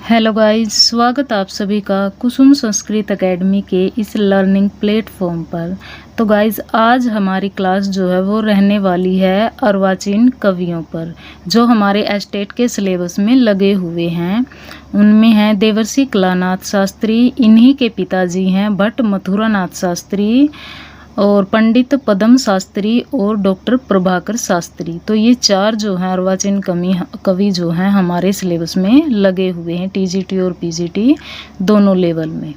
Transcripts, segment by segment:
Hello guys, स्वागत आप सभी का कुसुम संस्कृत एकेडमी के इस लर्निंग प्लेटफॉर्म पर। तो गाइस, आज हमारी क्लास जो है वो रहने वाली है अर्वाचीन कवियों पर, जो हमारे एस्टेट के सिलेबस में लगे हुए हैं। उनमें हैं देवर्षि कलानाथ शास्त्री, इन्हीं के पिताजी हैं भट्ट मथुरानाथ शास्त्री और पंडित पद्म शास्त्री और डॉक्टर प्रभाकर शास्त्री। तो ये चार जो हैं अर्वाचीन कवि जो हैं हमारे सिलेबस में लगे हुए हैं, टीजीटी और पीजीटी दोनों लेवल में।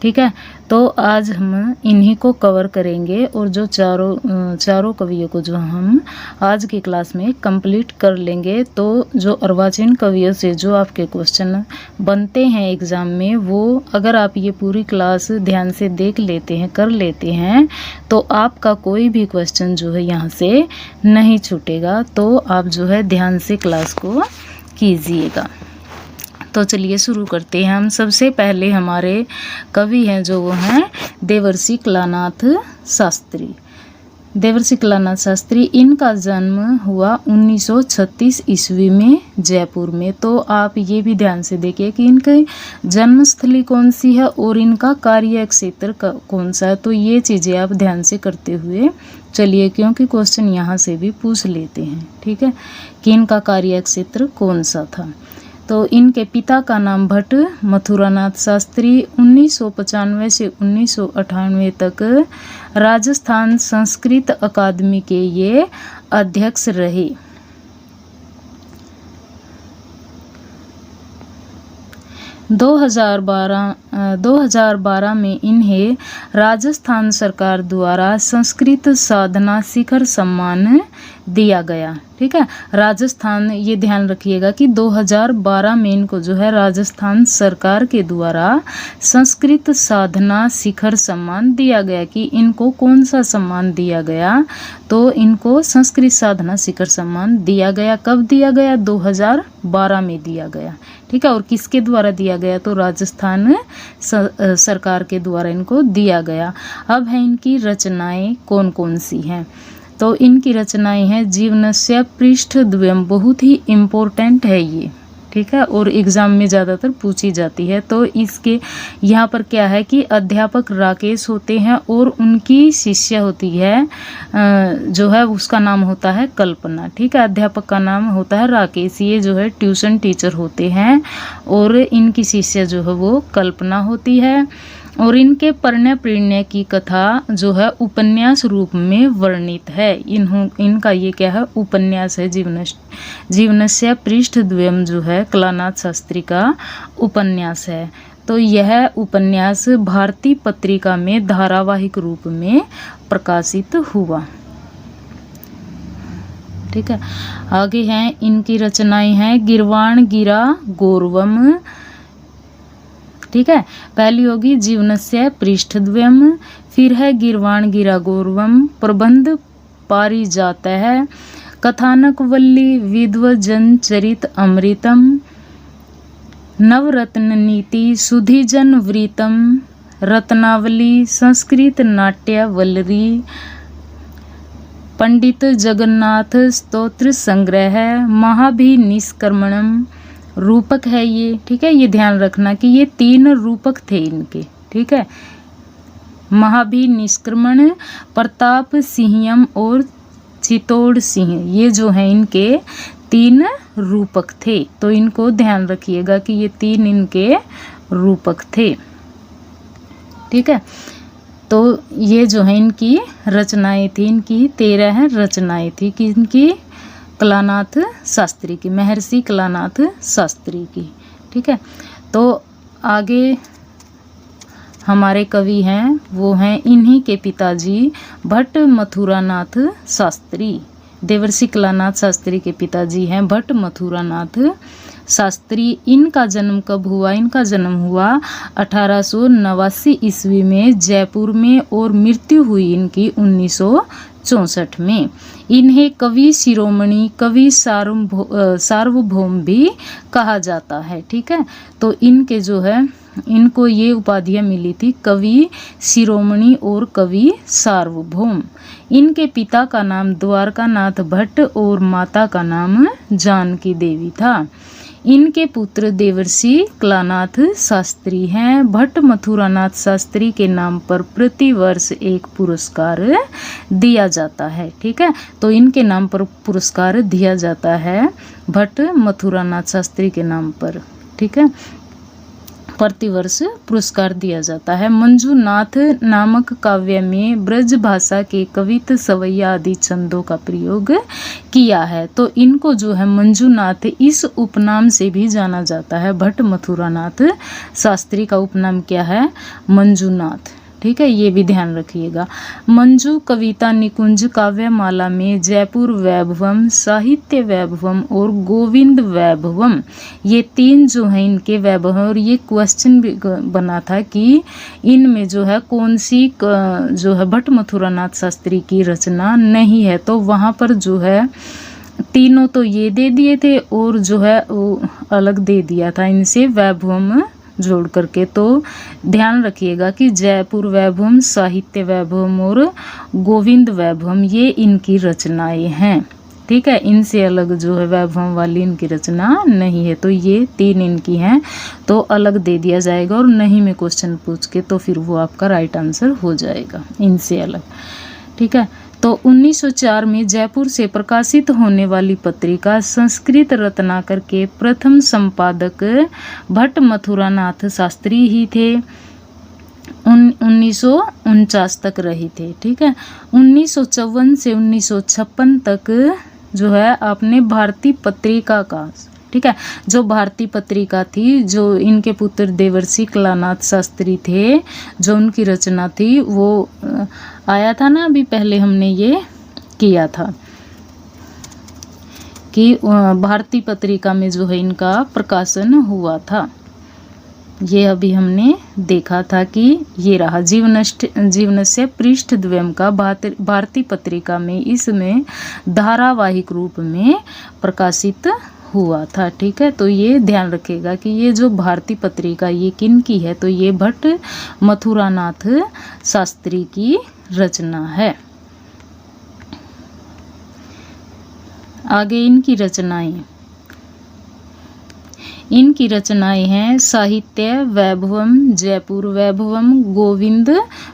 ठीक है, तो आज हम इन्हीं को कवर करेंगे और जो चारों कवियों को जो हम आज की क्लास में कंप्लीट कर लेंगे, तो जो अर्वाचीन कवियों से जो आपके क्वेश्चन बनते हैं एग्ज़ाम में, वो अगर आप ये पूरी क्लास ध्यान से देख लेते हैं, कर लेते हैं, तो आपका कोई भी क्वेश्चन जो है यहाँ से नहीं छूटेगा। तो आप जो है ध्यान से क्लास को कीजिएगा। तो चलिए शुरू करते हैं। हम सबसे पहले हमारे कवि हैं जो वो हैं देवर्षि कलानाथ शास्त्री। देवर्षि कलानाथ शास्त्री, इनका जन्म हुआ 1936 ईस्वी में जयपुर में। तो आप ये भी ध्यान से देखिए कि इनकी जन्मस्थली कौन सी है और इनका कार्य क्षेत्र कौन सा है। तो ये चीज़ें आप ध्यान से करते हुए चलिए, क्योंकि क्वेश्चन यहाँ से भी पूछ लेते हैं। ठीक है, कि इनका कार्य क्षेत्र कौन सा था। तो इनके पिता का नाम भट्ट मथुरानाथ शास्त्री 1995 से 1998 तक राजस्थान संस्कृत अकादमी के ये अध्यक्ष रहे। 2012 में इन्हें राजस्थान सरकार द्वारा संस्कृत साधना शिखर सम्मान दिया गया। ठीक है, राजस्थान, ये ध्यान रखिएगा कि 2012 में इनको जो है राजस्थान सरकार के द्वारा संस्कृत साधना शिखर सम्मान दिया गया। कि इनको कौन सा सम्मान दिया गया, तो इनको संस्कृत साधना शिखर सम्मान दिया गया। कब दिया गया? 2012 में दिया गया। ठीक है, और किसके द्वारा दिया गया? तो राजस्थान सरकार के द्वारा इनको दिया गया। अब है इनकी रचनाएं कौन कौन सी हैं। तो इनकी रचनाएं हैं जीवनस्य पृष्ठद्वयम्, बहुत ही इम्पोर्टेंट है ये। ठीक है, और एग्ज़ाम में ज़्यादातर पूछी जाती है। तो इसके यहाँ पर क्या है कि अध्यापक राकेश होते हैं और उनकी शिष्या होती है जो है उसका नाम होता है कल्पना। ठीक है, अध्यापक का नाम होता है राकेश, ये जो है ट्यूशन टीचर होते हैं और इनकी शिष्या जो है वो कल्पना होती है। और इनके परिणय प्रेरणा की कथा जो है उपन्यास रूप में वर्णित है। इनका ये क्या है? उपन्यास है। जीवनस्य पृष्ठद्वयम् जो है कलानाथ शास्त्री का उपन्यास है। तो यह उपन्यास भारती पत्रिका में धारावाहिक रूप में प्रकाशित हुआ। ठीक है, आगे हैं इनकी रचनाएं हैं गिर्वाण गिरा गौरवम्। ठीक है, पहली होगी जीवनस्य पृष्ठद्वयम्, फिर है गिर्वाण गिरा गौरवम्, प्रबंध पारिजात है, कथानक वल्ली विद्वजन चरित अमृतम, नवरत्न नीति सुधीजन वृतम, रत्नावली संस्कृत नाट्य वल्लरी, पंडित जगन्नाथ स्तोत्र संग्रह, महाभिनिष्क्रमणम रूपक है ये। ठीक है, ये ध्यान रखना कि ये 3 रूपक थे इनके। ठीक है, महाभिनिष्क्रमण, प्रताप सिंहयम और चित्तौड़ सिंह, ये जो हैं इनके 3 रूपक थे। तो इनको ध्यान रखिएगा कि ये 3 इनके रूपक थे। ठीक है, तो ये जो है इनकी रचनाएं थी, इनकी 13 रचनाएं थी कि इनकी कलानाथ शास्त्री की, महर्षि कलानाथ शास्त्री की। ठीक है, तो आगे हमारे कवि हैं वो हैं इन्हीं के पिताजी भट्ट मथुरानाथ शास्त्री। देवर्षि कलानाथ शास्त्री के पिताजी हैं भट्ट मथुरानाथ शास्त्री। इनका जन्म कब हुआ? इनका जन्म हुआ 1889 ईस्वी में जयपुर में और मृत्यु हुई इनकी 1964 में। इन्हें कवि शिरोमणि, कवि सार्वभौम भी कहा जाता है। ठीक है, तो इनके जो है इनको ये उपाधियाँ मिली थी, कवि शिरोमणि और कवि सार्वभौम। इनके पिता का नाम द्वारकानाथ भट्ट और माता का नाम जानकी देवी था। इनके पुत्र देवर्षि कलानाथ शास्त्री हैं। भट्ट मथुरानाथ शास्त्री के नाम पर प्रतिवर्ष एक पुरस्कार दिया जाता है। ठीक है, तो इनके नाम पर पुरस्कार दिया जाता है भट्ट मथुरानाथ शास्त्री के नाम पर। ठीक है, प्रतिवर्ष पुरस्कार दिया जाता है। मंजूनाथ नामक काव्य में ब्रज भाषा के कवित सवैया आदि छंदों का प्रयोग किया है। तो इनको जो है मंजूनाथ इस उपनाम से भी जाना जाता है। भट्ट मथुरानाथ शास्त्री का उपनाम क्या है? मंजूनाथ। ठीक है, ये भी ध्यान रखिएगा। मंजू कविता निकुंज काव्यमाला में जयपुर वैभवम, साहित्य वैभवम और गोविंद वैभवम, ये तीन जो है इनके वैभव हैं। और ये क्वेश्चन भी बना था कि इनमें जो है कौन सी जो है भट्ट मथुरानाथ शास्त्री की रचना नहीं है। तो वहाँ पर जो है तीनों तो ये दे दिए थे और जो है वो अलग दे दिया था इनसे वैभवम जोड़ करके। तो ध्यान रखिएगा कि जयपुर वैभवम, साहित्य वैभवम और गोविंद वैभवम ये इनकी रचनाएं हैं। ठीक है, इनसे अलग जो है वैभवम वाली इनकी रचना नहीं है। तो ये तीन इनकी हैं, तो अलग दे दिया जाएगा और नहीं में क्वेश्चन पूछ के तो फिर वो आपका राइट आंसर हो जाएगा इनसे अलग। ठीक है, तो 1904 में जयपुर से प्रकाशित होने वाली पत्रिका संस्कृत रत्नाकर के प्रथम संपादक भट्ट मथुरानाथ शास्त्री ही थे। 1949 तक रही थे। ठीक है, 1954 से 1956 तक जो है आपने भारतीय पत्रिका का, ठीक है, जो भारतीय पत्रिका थी, जो इनके पुत्र देवर्षि कलानाथ शास्त्री थे, जो उनकी रचना थी वो आया था ना, अभी पहले हमने ये किया था कि भारतीय पत्रिका में जो है इनका प्रकाशन हुआ था। ये अभी हमने देखा था कि ये रहा जीवनस्य पृष्ठ द्वयम का भारतीय पत्रिका में इसमें धारावाहिक रूप में प्रकाशित हुआ था। ठीक है, तो ये ध्यान रखिएगा कि ये जो भारतीय पत्रिका ये किन की है, तो ये भट्ट मथुरानाथ शास्त्री की रचना है। आगे इनकी रचनाएं हैं साहित्य वैभवम, जयपुर वैभवम, गोविंद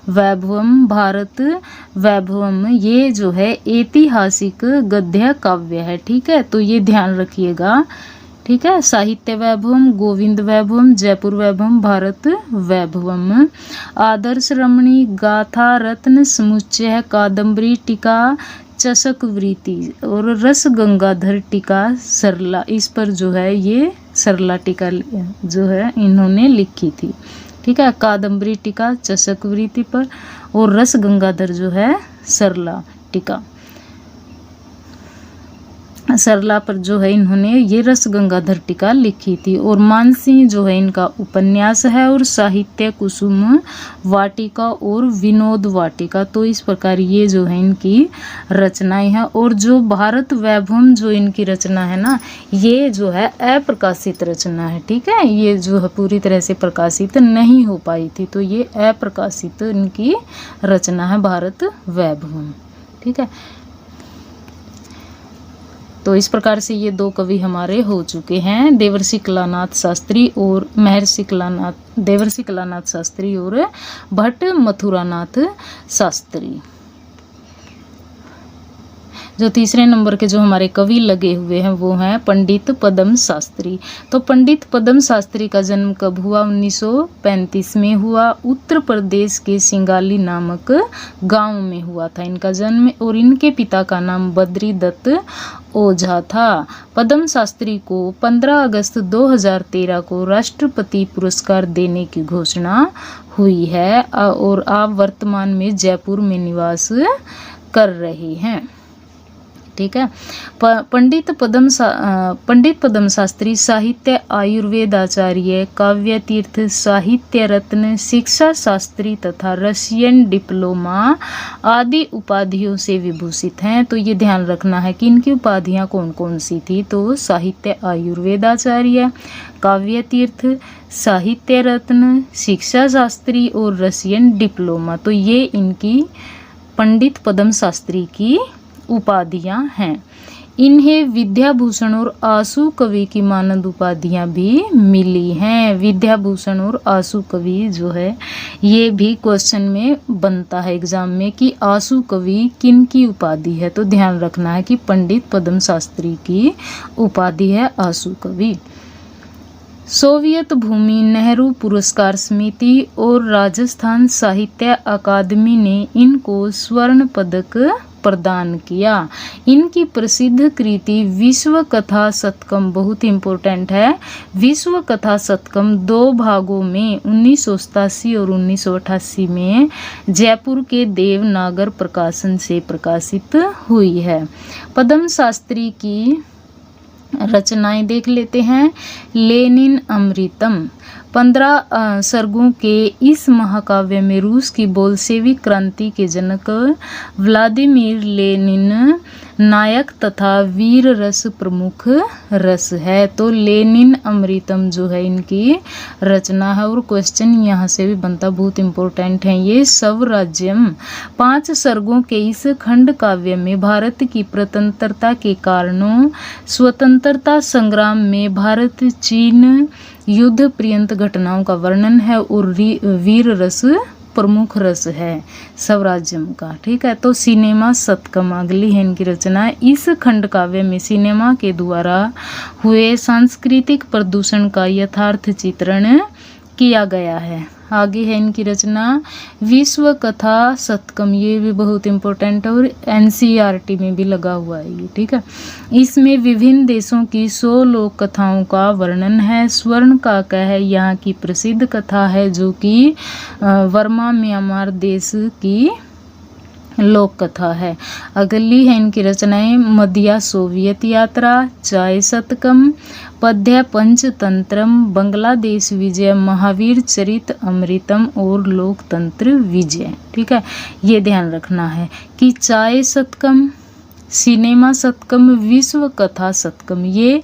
वैभवम, भारत वैभवम। ये जो है ऐतिहासिक गद्य काव्य है। ठीक है, तो ये ध्यान रखिएगा। ठीक है, साहित्य वैभवम, गोविंद वैभवम, जयपुर वैभवम, भारत वैभवम। आदर्श रमणी, गाथा, रत्न समुच्चय, कादम्बरी टीका, चषक वृत्ति और रस गंगाधर टीका सरला, इस पर जो है ये सरला टीका जो है इन्होंने लिखी थी। ठीक है, कादम्बरी टीका चषक वृत्ति पर और रस गंगाधर जो है सरला टीका, सरला पर जो है इन्होंने ये रस गंगाधर टीका लिखी थी। और मानसी जो है इनका उपन्यास है और साहित्य कुसुम वाटिका और विनोद वाटिका। तो इस प्रकार ये जो है इनकी रचनाएं हैं। और जो भारत वैभवम जो इनकी रचना है ना, ये जो है अप्रकाशित रचना है। ठीक है, ये जो है पूरी तरह से प्रकाशित नहीं हो पाई थी, तो ये अप्रकाशित इनकी रचना है भारत वैभवम। ठीक है, तो इस प्रकार से ये दो कवि हमारे हो चुके हैं, देवर्षि कलानाथ शास्त्री और देवर्षि कलानाथ शास्त्री और भट्ट मथुरानाथ शास्त्री। जो तीसरे नंबर के जो हमारे कवि लगे हुए हैं वो हैं पंडित पद्म शास्त्री। तो पंडित पद्म शास्त्री का जन्म कब हुआ? 1935 में हुआ। उत्तर प्रदेश के सिंगाली नामक गांव में हुआ था इनका जन्म। और इनके पिता का नाम बद्री दत्त ओझा था। पद्म शास्त्री को 15 अगस्त 2013 को राष्ट्रपति पुरस्कार देने की घोषणा हुई है और आप वर्तमान में जयपुर में निवास कर रहे हैं। ठीक है, पंडित पद्म शास्त्री साहित्य आयुर्वेदाचार्य, काव्य तीर्थ, साहित्य रत्न, शिक्षा शास्त्री तथा रशियन डिप्लोमा आदि उपाधियों से विभूषित हैं। तो ये ध्यान रखना है कि इनकी उपाधियां कौन कौन सी थी। तो साहित्य आयुर्वेदाचार्य, काव्य तीर्थ, साहित्य रत्न, शिक्षा शास्त्री और रशियन डिप्लोमा। तो ये इनकी पंडित पद्म शास्त्री की उपाधियां हैं। इन्हें विद्याभूषण और आशु कवि की मानद उपाधियां भी मिली हैं। विद्याभूषण और आशु कवि जो है ये भी क्वेश्चन में बनता है एग्जाम में कि आशु कवि किन की उपाधि है, तो ध्यान रखना है कि पंडित पद्म शास्त्री की उपाधि है आशु कवि। सोवियत भूमि नेहरू पुरस्कार समिति और राजस्थान साहित्य अकादमी ने इनको स्वर्ण पदक प्रदान किया। इनकी प्रसिद्ध कृति विश्व कथा शतकम बहुत इंपॉर्टेंट है। विश्व कथा शतकम 2 भागों में 1987 और 1988 में जयपुर के देवनागर प्रकाशन से प्रकाशित हुई है। पद्म शास्त्री की रचनाएं देख लेते हैं। लेनिन अमृतम 15 सर्गों के इस महाकाव्य में रूस की बोल्शेविक क्रांति के जनक व्लादिमीर लेनिन नायक तथा वीर रस प्रमुख रस है। तो लेनिन अमृतम जो है इनकी रचना है और क्वेश्चन यहाँ से भी बनता, बहुत इंपॉर्टेंट है ये। स्वराज्यम 5 सर्गों के इस खंड काव्य में भारत की प्रतंत्रता के कारणों, स्वतंत्रता संग्राम में भारत चीन युद्ध पर्यंत घटनाओं का वर्णन है और वीर रस प्रमुख रस है स्वराज्यम का। ठीक है, तो सिनेमा शतकम अगली है इनकी रचना। इस खंड काव्य में सिनेमा के द्वारा हुए सांस्कृतिक प्रदूषण का यथार्थ चित्रण किया गया है। आगे है इनकी रचना विश्व कथा शतकम, ये भी बहुत इंपॉर्टेंट है और एनसीईआरटी में भी लगा हुआ है ये। ठीक है, इसमें विभिन्न देशों की 100 लोक कथाओं का वर्णन है। स्वर्ण काका है यहाँ की प्रसिद्ध कथा है जो कि वर्मा म्यांमार देश की लोक कथा है। अगली है इनकी रचनाएं मध्या सोवियत यात्रा, चाय शतकम, पद्य पंचतंत्रम, बांग्लादेश विजय, महावीर चरित अमृतम और लोकतंत्र विजय। ठीक है, ये ध्यान रखना है कि चाय शतकम, सिनेमा शतकम, विश्व कथा शतकम, ये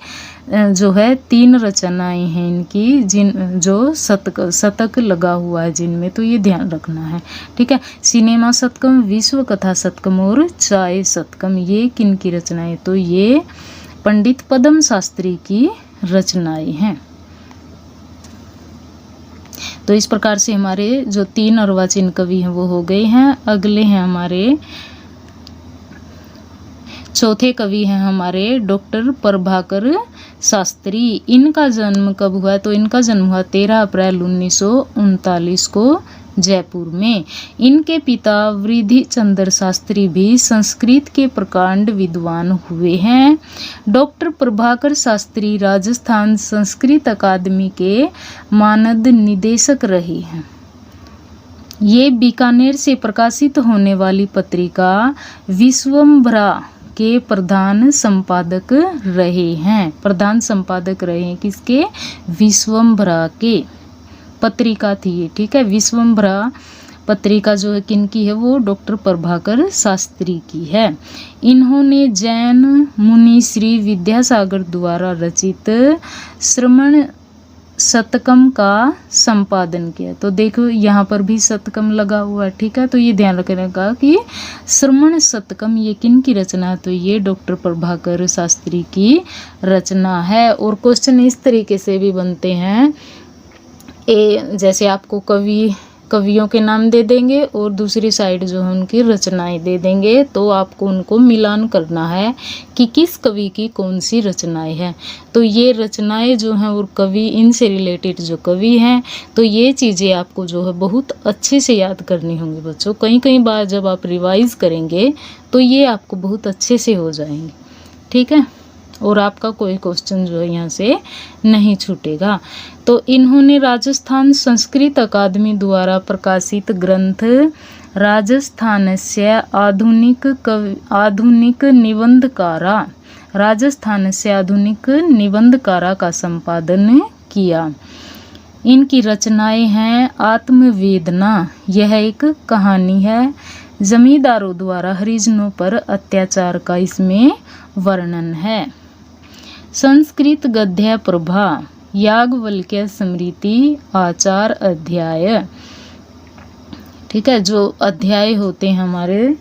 जो है 3 रचनाएं हैं इनकी जिन जो शतक लगा हुआ है जिनमें, तो ये ध्यान रखना है। ठीक है, सिनेमा शतकम, विश्व कथा शतकम और चाय शतकम, ये किन की रचनाएं, तो ये पंडित पद्म शास्त्री की रचनाएं हैं। तो इस प्रकार से हमारे जो 3 अर्वाचीन कवि हैं वो हो गए हैं। अगले हैं हमारे चौथे कवि हैं हमारे डॉक्टर प्रभाकर शास्त्री। इनका जन्म कब हुआ, तो इनका जन्म हुआ 13 अप्रैल 1939 को जयपुर में। इनके पिता वृद्धि चंद्र शास्त्री भी संस्कृत के प्रकांड विद्वान हुए हैं। डॉक्टर प्रभाकर शास्त्री राजस्थान संस्कृत अकादमी के मानद निदेशक रहे हैं। ये बीकानेर से प्रकाशित होने वाली पत्रिका विश्वम्भरा के प्रधान संपादक रहे हैं। प्रधान संपादक रहे हैं किसके, विश्वम्भरा के पत्रिका थी ये। ठीक है, विश्वम्भरा पत्रिका जो है किनकी है, वो डॉक्टर प्रभाकर शास्त्री की है। इन्होंने जैन मुनि श्री विद्यासागर द्वारा रचित श्रमण शतकम का संपादन किया। तो देखो यहाँ पर भी शतकम लगा हुआ है। ठीक है, तो ये ध्यान रखने का कि श्रमण शतकम ये किन की रचना है, तो ये डॉक्टर प्रभाकर शास्त्री की रचना है। और क्वेश्चन इस तरीके से भी बनते हैं, जैसे आपको कवियों के नाम दे देंगे और दूसरी साइड जो है उनकी रचनाएं दे देंगे, तो आपको उनको मिलान करना है कि किस कवि की कौन सी रचनाएं हैं। तो ये रचनाएं जो हैं और कवि, इनसे रिलेटेड जो कवि हैं, तो ये चीज़ें आपको जो है बहुत अच्छे से याद करनी होंगी बच्चों। कई बार जब आप रिवाइज करेंगे तो ये आपको बहुत अच्छे से हो जाएंगे। ठीक है, और आपका कोई क्वेश्चन जो है यहाँ से नहीं छूटेगा। तो इन्होंने राजस्थान संस्कृत अकादमी द्वारा प्रकाशित ग्रंथ राजस्थानस्य आधुनिक निबंधकारा का संपादन किया। इनकी रचनाएं हैं आत्मवेदना, यह एक कहानी है। जमींदारों द्वारा हरिजनों पर अत्याचार का इसमें वर्णन है। संस्कृत गद्य प्रभा, याज्ञवल्क्य स्मृति, आचार अध्याय। ठीक है, जो अध्याय होते हैं हमारे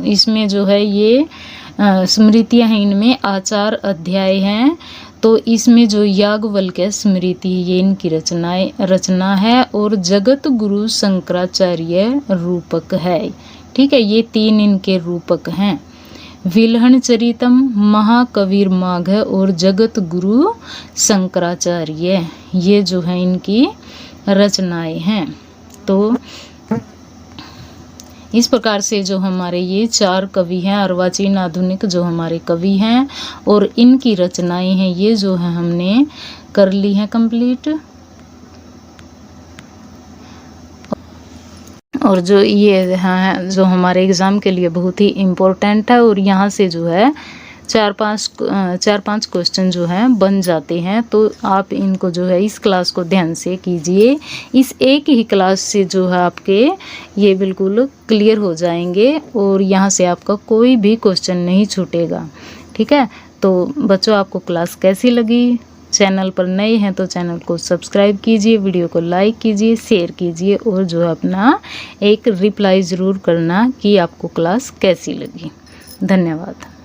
इसमें जो है ये स्मृतियाँ हैं, इनमें आचार अध्याय हैं। तो इसमें जो याज्ञवल्क्य स्मृति ये इनकी रचना है और जगत गुरु शंकराचार्य रूपक है। ठीक है, ये 3 इनके रूपक हैं। विल्हण चरितम, महाकवीर माघ और जगत गुरु शंकराचार्य, ये जो है इनकी रचनाएं हैं। तो इस प्रकार से जो हमारे ये 4 कवि हैं, अर्वाचीन आधुनिक जो हमारे कवि हैं और इनकी रचनाएं हैं, ये जो है हमने कर ली हैं कंप्लीट। और जो ये हैं जो हमारे एग्ज़ाम के लिए बहुत ही इम्पोर्टेंट है और यहाँ से जो है 4-5 क्वेश्चन जो हैं बन जाते हैं। तो आप इनको जो है इस क्लास को ध्यान से कीजिए। इस एक ही क्लास से जो है आपके ये बिल्कुल क्लियर हो जाएंगे और यहाँ से आपका कोई भी क्वेश्चन नहीं छूटेगा। ठीक है, तो बच्चों आपको क्लास कैसी लगी? चैनल पर नए हैं तो चैनल को सब्सक्राइब कीजिए, वीडियो को लाइक कीजिए, शेयर कीजिए और जो है अपना एक रिप्लाई ज़रूर करना कि आपको क्लास कैसी लगी। धन्यवाद।